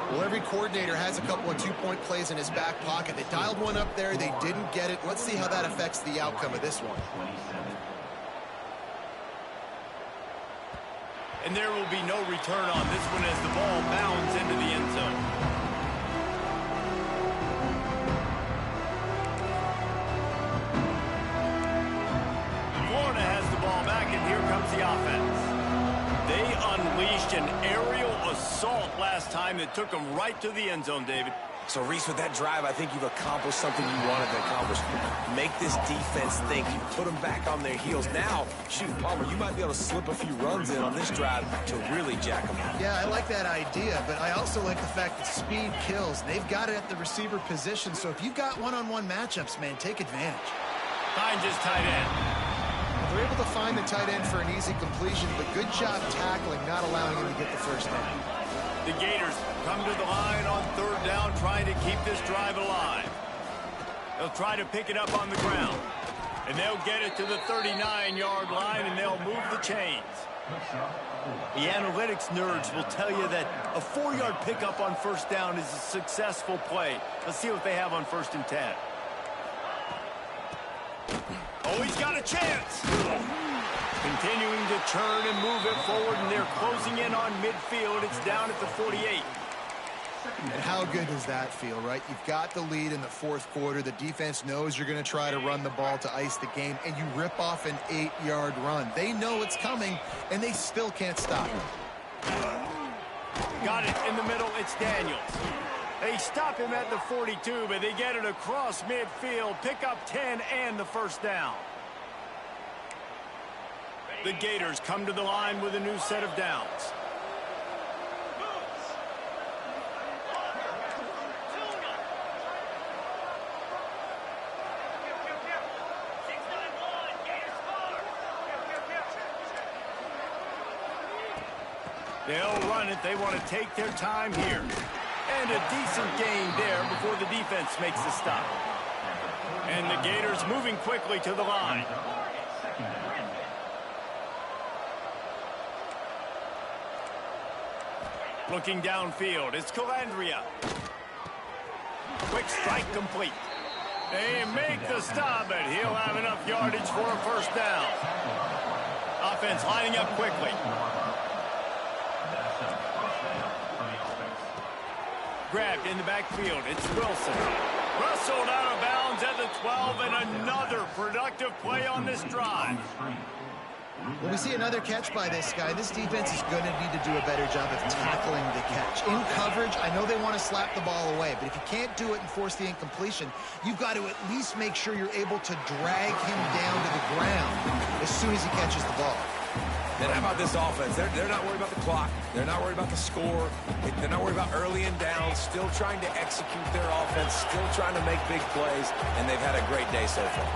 Well, every coordinator has a couple of two-point plays in his back pocket. They dialed one up there, they didn't get it. Let's see how that affects the outcome of this one. And there will be no return on this one as the ball bounds into the end zone. Florida has the ball back, and here comes the offense. They unleashed an aerial assault last time that took them right to the end zone, David. So, Reese, with that drive, I think you've accomplished something you wanted to accomplish. Make this defense think. You put them back on their heels. Now, shoot, Palmer, you might be able to slip a few runs in on this drive to really jack them up. Yeah, I like that idea, but I also like the fact that speed kills. They've got it at the receiver position, so if you've got one-on-one matchups, man, take advantage. Finds his tight end. They're able to find the tight end for an easy completion, but good job tackling, not allowing him to get the first down. The Gators come to the line on third down, trying to keep this drive alive. They'll try to pick it up on the ground. And they'll get it to the 39-yard line, and they'll move the chains. The analytics nerds will tell you that a 4-yard pickup on first down is a successful play. Let's see what they have on 1st and 10. Oh, he's got a chance. Continuing to turn and move it forward, and they're closing in on midfield. It's down at the 48. And how good does that feel, right? You've got the lead in the 4th quarter. The defense knows you're going to try to run the ball to ice the game, and you rip off an 8-yard run. They know it's coming, and they still can't stop it. Got it in the middle. It's Daniels. They stop him at the 42, but they get it across midfield. Pick up 10 and the first down. The Gators come to the line with a new set of downs. They'll run it. They want to take their time here. And a decent gain there before the defense makes the stop. And the Gators moving quickly to the line. Looking downfield, it's Calandria. Quick strike complete. They make the stop, but he'll have enough yardage for a first down. Offense lining up quickly. Grabbed in the backfield. It's Wilson. Wrestled out of bounds at the 12, and another productive play on this drive. When we see another catch by this guy, this defense is going to need to do a better job of tackling the catch. In coverage, I know they want to slap the ball away, but if you can't do it and force the incompletion, you've got to at least make sure you're able to drag him down to the ground as soon as he catches the ball. Then how about this offense? They're not worried about the clock. They're not worried about the score. They're not worried about early and down. Still trying to execute their offense. Still trying to make big plays. And they've had a great day so far.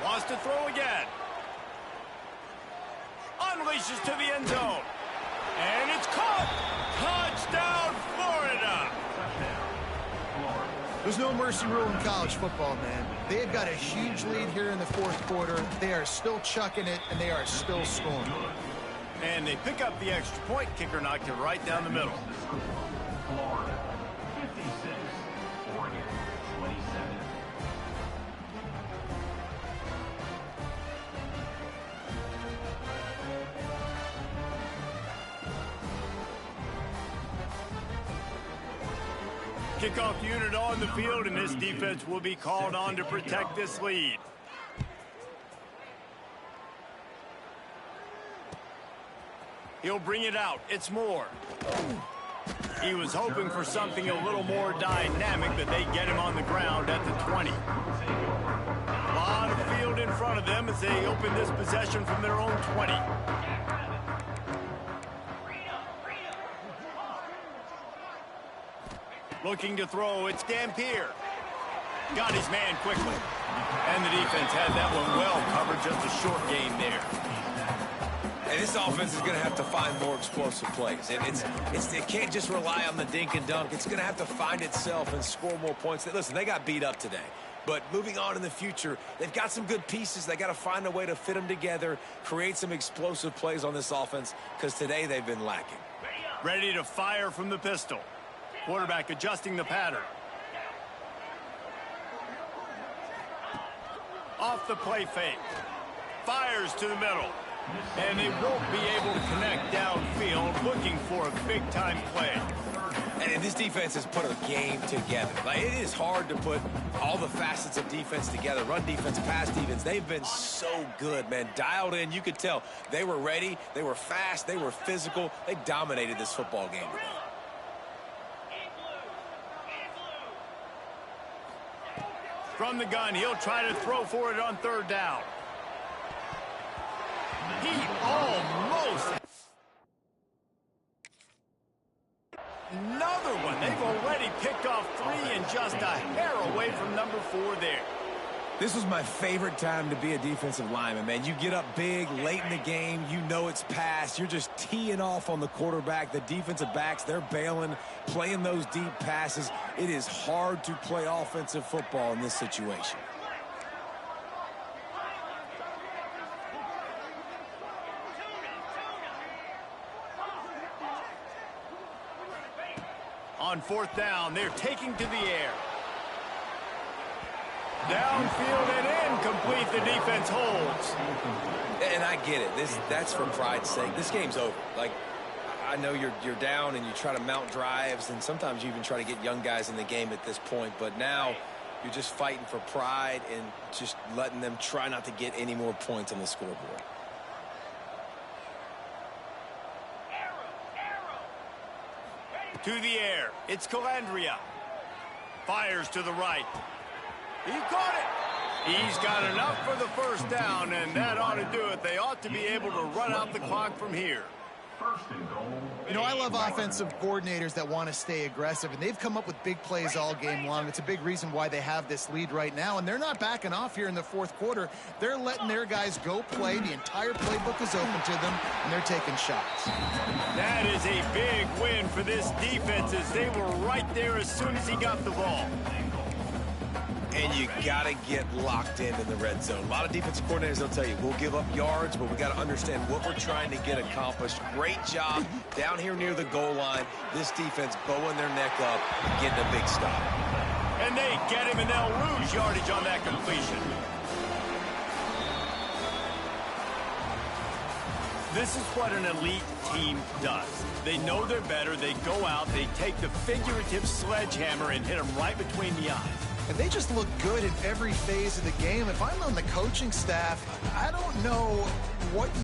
Wants to throw again. Unleashes to the end zone. And it's caught. Touchdown, Florida. There's no mercy rule in college football, man. They've got a huge lead here in the 4th quarter. They are still chucking it, and they are still scoring. And they pick up the extra point. Kicker knocked it right down the middle. Florida, 56. Oregon, 27. Kickoff unit on the field, and this defense will be called on to protect this lead. He'll bring it out. It's Moore. He was hoping for something a little more dynamic, but they get him on the ground at the 20. A lot of field in front of them as they open this possession from their own 20. Looking to throw, it's Dampier. Got his man quickly. And the defense had that one well covered, just a short gain there. And this offense is going to have to find more explosive plays. And it can't just rely on the dink and dunk. It's going to have to find itself and score more points. Listen, they got beat up today. But moving on in the future, they've got some good pieces. They got to find a way to fit them together, create some explosive plays on this offense, because today they've been lacking. Ready to fire from the pistol. Quarterback adjusting the pattern. Off the play fake. Fires to the middle. And they won't be able to connect downfield, looking for a big-time play. And this defense has put a game together. Like, it is hard to put all the facets of defense together. Run defense, pass defense. They've been so good, man. Dialed in. You could tell they were ready. They were fast. They were physical. They dominated this football game today. From the gun, he'll try to throw for it on third down. He almost. Another one. They've already picked off 3 and just a hair away from number 4 there. This was my favorite time to be a defensive lineman, man. You get up big late in the game. You know it's past. You're just teeing off on the quarterback. The defensive backs, they're bailing, playing those deep passes. It is hard to play offensive football in this situation. On fourth down, they're taking to the air. Downfield and incomplete. The defense holds. And I get it. That's for pride's sake. This game's over. Like, I know you're down and you try to mount drives, and sometimes you even try to get young guys in the game at this point. But now you're just fighting for pride and just letting them try not to get any more points on the scoreboard. To the air. It's Calandria. Fires to the right. He caught it. He's got enough for the first down, and that ought to do it. They ought to be able to run out the clock from here. You know, I love offensive coordinators that want to stay aggressive, and they've come up with big plays all game long. It's a big reason why they have this lead right now, and they're not backing off here in the fourth quarter. They're letting their guys go play. The entire playbook is open to them, and they're taking shots. That is a big win for this defense, as they were right there as soon as he got the ball. And you got to get locked in the red zone. A lot of defensive coordinators, they'll tell you, we'll give up yards, but we got to understand what we're trying to get accomplished. Great job down here near the goal line. This defense bowing their neck up, getting a big stop. And they get him, and they'll lose yardage on that completion. This is what an elite team does. They know they're better. They go out, they take the figurative sledgehammer and hit them right between the eyes. And they just look good in every phase of the game. If I'm on the coaching staff, I don't know what